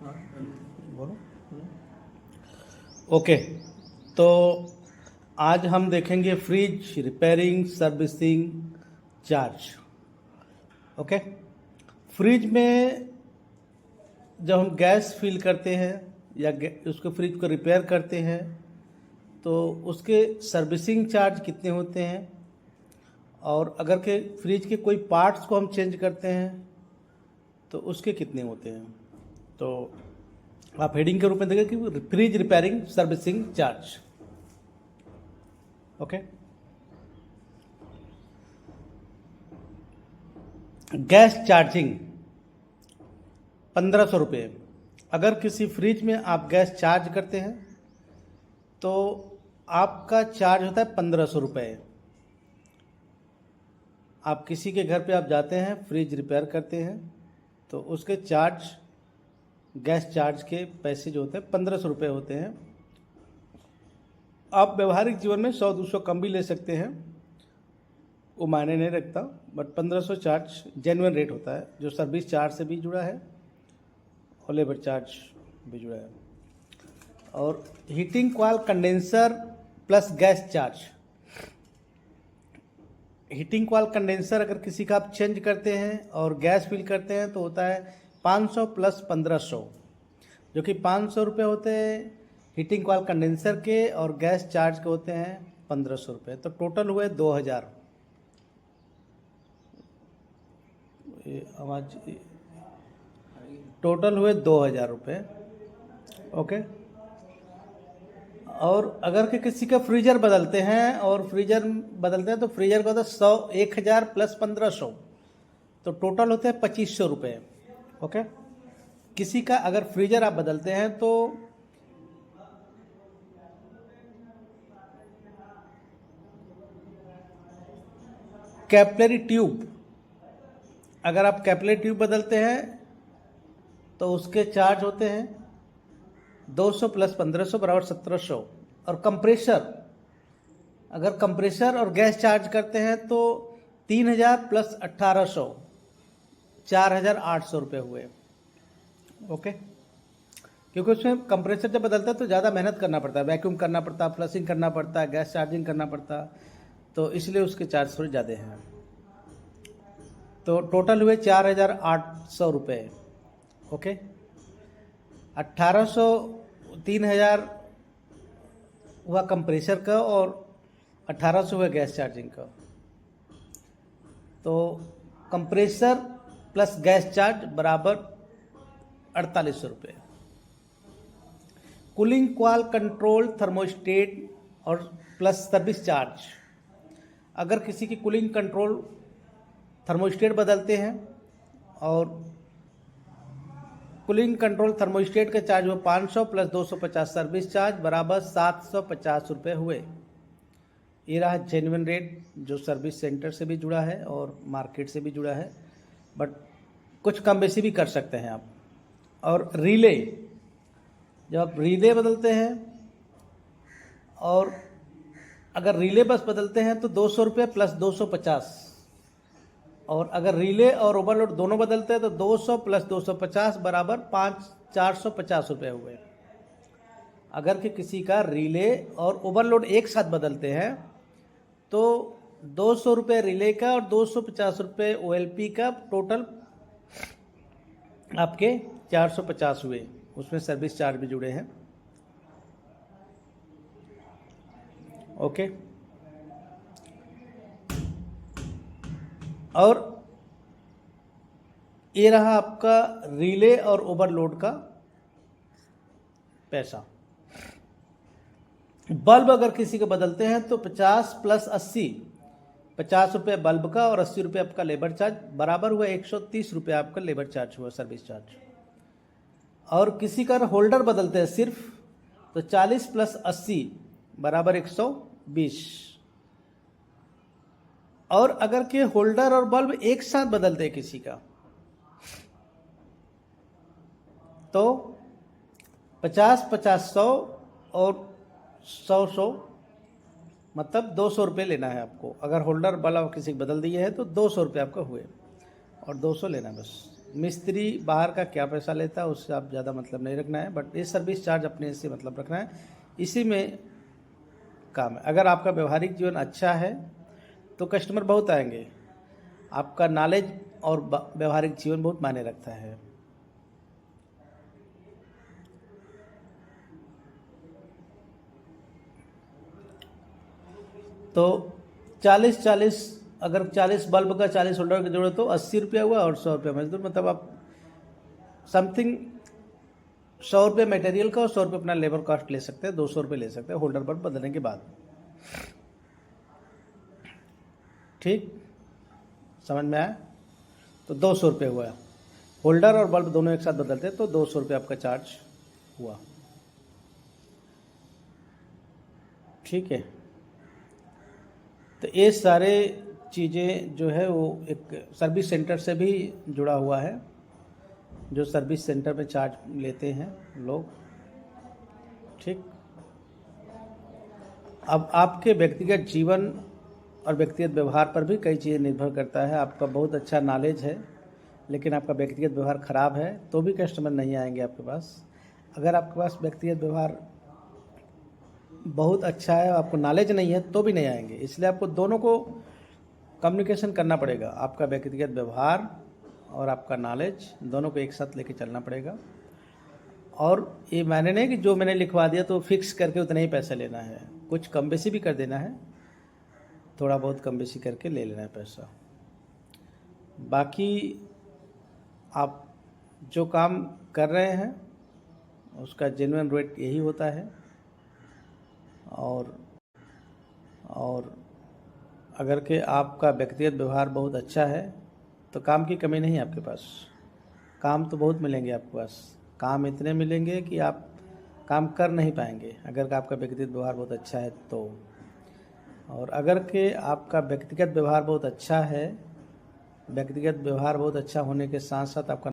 बोलो। ओके, तो आज हम देखेंगे fridge repairing servicing charge. Okay, fridge में जब हम गैस फिल करते हैं या उसको फ्रिज को रिपेयर करते हैं तो उसके सर्विसिंग चार्ज कितने होते हैं, और अगर के फ्रिज के कोई पार्ट्स को हम चेंज करते हैं तो उसके कितने होते हैं। तो आप हेडिंग के रूप में देखें कि fridge repairing servicing charge. Okay, gas charging 1500 रुपये। अगर किसी फ्रिज में आप गैस चार्ज करते हैं तो आपका चार्ज होता है 1500 रुपये। आप किसी के घर पे आप जाते हैं, फ्रिज रिपेयर करते हैं तो उसके चार्ज, गैस चार्ज के पैसे जो होते हैं 1500 रुपये होते हैं। आप व्यवहारिक जीवन में 100-200 कम भी ले सकते हैं, वो मायने नहीं रखता, बट 1500 चार्ज जेन्युइन रेट होता है जो सर्विस चार्ज से भी जुड़ा है और लेबर चार्ज भी जुड़ा है। और heating coil condenser plus gas charge. Heating coil condenser अगर किसी का आप चेंज करते हैं और गैस फिल करते हैं तो होता है 500 प्लस 1500, जो कि 500 रुपये होते हैं हीटिंग कॉइल कंडेंसर के, और गैस चार्ज के होते हैं 1500 रुपये। तो टोटल हुए 2000। आवाज टोटल हुए 2000 रुपये। ओके, और अगर के किसी का फ्रीजर बदलते हैं तो फ्रीजर का होता है 1000 प्लस 1500, तो टोटल होते हैं 2500 रुपये। ओके, किसी का अगर फ्रीजर आप बदलते हैं तो कैपिलरी ट्यूब, अगर आप कैपिलरी ट्यूब बदलते हैं तो उसके चार्ज होते हैं 200 प्लस 1500 बराबर 1700। और कंप्रेसर, अगर कंप्रेसर और गैस चार्ज करते हैं तो 3000 प्लस 1800 4800 रुपये हुए। ओके, क्योंकि उसमें कंप्रेसर जब बदलता है तो ज़्यादा मेहनत करना पड़ता है, वैक्यूम करना पड़ता है, फ्लशिंग करना पड़ता है, गैस चार्जिंग करना पड़ता है, तो इसलिए उसके चार्ज थोड़े ज़्यादा हैं। तो टोटल हुए 4800 रुपये। ओके, 1800 3000 हुआ कंप्रेसर का और 1800 हुआ गैस चार्जिंग का। तो कंप्रेसर प्लस गैस चार्ज बराबर 4800 रुपये। कूलिंग कॉइल कंट्रोल थर्मोस्टेट और प्लस सर्विस चार्ज। अगर किसी की कूलिंग कंट्रोल थर्मोस्टेट बदलते हैं और कूलिंग कंट्रोल थर्मोस्टेट का चार्ज हुआ 500 प्लस 250 सर्विस चार्ज बराबर 750 रुपये हुए। ये रहा जेन्युइन रेट जो सर्विस सेंटर से भी जुड़ा है और मार्केट से भी जुड़ा है, बट कुछ कम बेसी भी कर सकते हैं आप। और रिले, जब आप रिले बदलते हैं और अगर रिले बस बदलते हैं तो 200 रुपये प्लस 250, और अगर रिले और ओवरलोड दोनों बदलते हैं तो 200 प्लस 250 बराबर 450 रुपये हुए। अगर कि किसी का रिले और ओवरलोड एक साथ बदलते हैं तो 200 रुपये रिले का और 250 रुपये OLP का, टोटल आपके 450 हुए। उसमें सर्विस चार्ज भी जुड़े हैं। ओके, और ये रहा आपका रिले और ओवरलोड का पैसा। बल्ब अगर किसी के बदलते हैं तो 50 प्लस 80, 50 रुपये बल्ब का और 80 रुपये आपका लेबर चार्ज बराबर हुआ 130 रुपये आपका लेबर चार्ज हुआ, सर्विस चार्ज। और किसी का होल्डर बदलते हैं सिर्फ तो 40 प्लस 80 बराबर 120। और अगर के होल्डर और बल्ब एक साथ बदलते हैं किसी का तो 50-50 100 और 100 मतलब 200 रुपये लेना है आपको। अगर होल्डर बल्ब किसी बदल दिए है तो 200 रुपये आपका हुए और 200 लेना बस। मिस्त्री बाहर का क्या पैसा लेता है उससे आप ज़्यादा मतलब नहीं रखना है, बट ये सर्विस चार्ज अपने से मतलब रखना है, इसी में काम है। अगर आपका व्यवहारिक जीवन अच्छा है तो कस्टमर बहुत आएंगे। आपका नॉलेज और व्यवहारिक जीवन बहुत मायने रखता है। तो 40-40 अगर 40 बल्ब का 40 होल्डर की जरूरत हो 80 रुपया हुआ और 100 रुपया मजदूर, मतलब आप समथिंग 100 रुपये मटेरियल का और 100 रुपये अपना लेबर कॉस्ट ले सकते हैं, 200 रुपये ले सकते हैं होल्डर बल्ब बदलने के बाद। ठीक, समझ में आया? तो 200 रुपये हुआ, होल्डर और बल्ब दोनों एक साथ बदलते हैं तो 200 रुपये आपका चार्ज हुआ। ठीक है, तो ये सारे चीज़ें जो है वो एक सर्विस सेंटर से भी जुड़ा हुआ है, जो सर्विस सेंटर में चार्ज लेते हैं लोग। ठीक, अब आपके व्यक्तिगत जीवन और व्यक्तिगत व्यवहार पर भी कई चीज़ें निर्भर करता है। आपका बहुत अच्छा नॉलेज है लेकिन आपका व्यक्तिगत व्यवहार खराब है तो भी कस्टमर नहीं आएंगे आपके पास। अगर आपके पास व्यक्तिगत व्यवहार बहुत अच्छा है, आपको नॉलेज नहीं है तो भी नहीं आएंगे। इसलिए आपको दोनों को कम्युनिकेशन करना पड़ेगा, आपका व्यक्तिगत व्यवहार और आपका नॉलेज दोनों को एक साथ लेके चलना पड़ेगा। और ये मायने नहीं कि जो मैंने लिखवा दिया तो फिक्स करके उतना ही पैसा लेना है, कुछ कम बेसी भी कर देना है, थोड़ा बहुत कम बेसी करके ले लेना है पैसा। बाकी आप जो काम कर रहे हैं उसका जेन्युइन रेट यही होता है। और अगर के आपका व्यक्तिगत व्यवहार बहुत अच्छा है तो काम की कमी नहीं है आपके पास। काम तो बहुत मिलेंगे आपके पास, काम इतने मिलेंगे कि आप काम कर नहीं पाएंगे अगर आपका व्यक्तिगत व्यवहार बहुत अच्छा है तो। और अगर के आपका व्यक्तिगत व्यवहार बहुत अच्छा है, व्यक्तिगत व्यवहार बहुत अच्छा होने के साथ साथ आपका